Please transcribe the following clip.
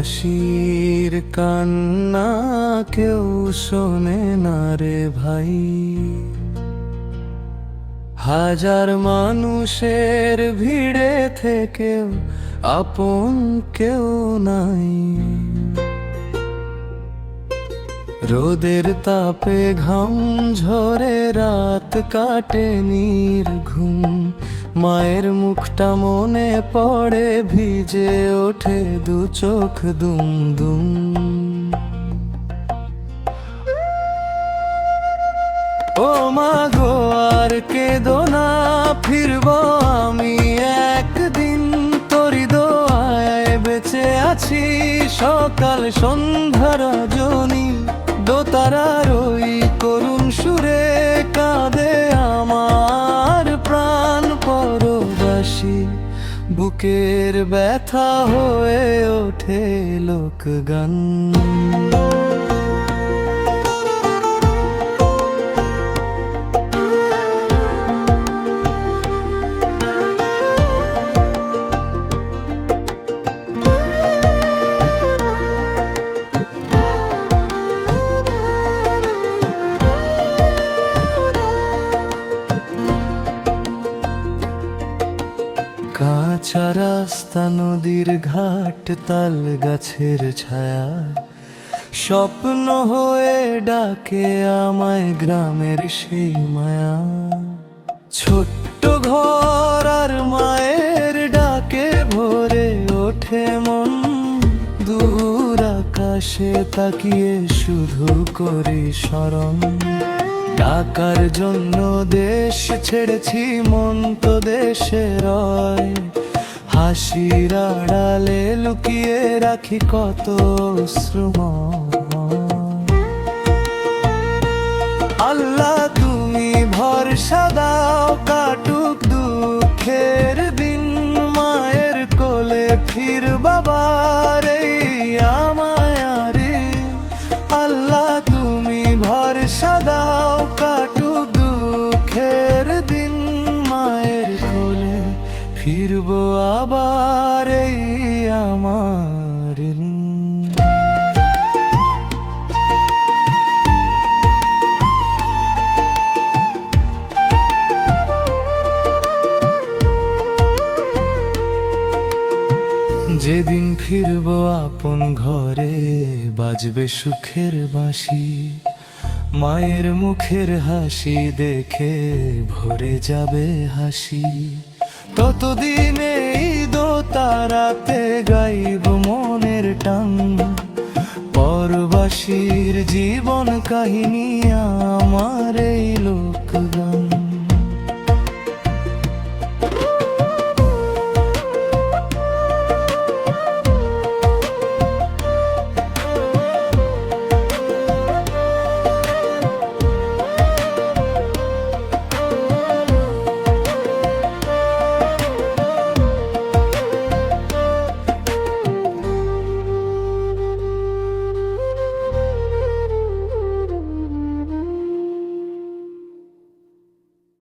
পরবাসীর কান্না কেউ শোনে না রে ভাই। হাজার মানুষের ভিড়ে থেকেও আপন কেউ নাই। রোদের তাপে ঘাম ঝরে রাত কাটে নির্ঘুম, মায়ের মুখটা মনে পড়ে ভিজে ওঠে দু চোখ দুম দুম। ও মা গো আর কেঁদো না, ফিরবো আমি একদিন, তোরি দোয়ায় বেঁচে আছি সকাল সন্ধ্যা রজনী। দোতারার ওই করুণ সুরে কাঁদে আমার প্রাণ পরবাসী, বুকের ব্যথা হয়ে ওঠে লোকগান। কাঁচা রাস্তা, নদীর ঘাট, তাল গাছের ছায়া, স্বপ্ন হয়ে ডাকে আমায় গ্রামের সেই মায়া। ছোট্ট ঘর আর মায়ের ডাকে ভরে ওঠে মন, দূর আকাশে তাকিয়ে শুধু করি স্মরণ। টাকার জন্য দেশ ছেড়েছি, মন তো দেশে রয়, হাসির আড়ালে লুকিয়ে রাখি কত শ্রম। আল্লাহ তুমি ভরসা দাও, কাটুক দুঃখের দিন, মায়ের কোলে ফির বাবার এই আমায়ারে। আল্লাহ তুমি ভরসা দাও, কাটুক দুঃখের দিন, মায়ের কোলে ফিরবো আবার এই আমার। যেদিন ফিরবো আপন ঘরে বাজবে সুখের বাঁশি, মায়ের মুখের হাসি দেখে ভরে যাবে হাসি। ততদিনে দোতারাতে গাইব মনের টান, পরবাসীর জীবন কাহিনী আমার এই লোক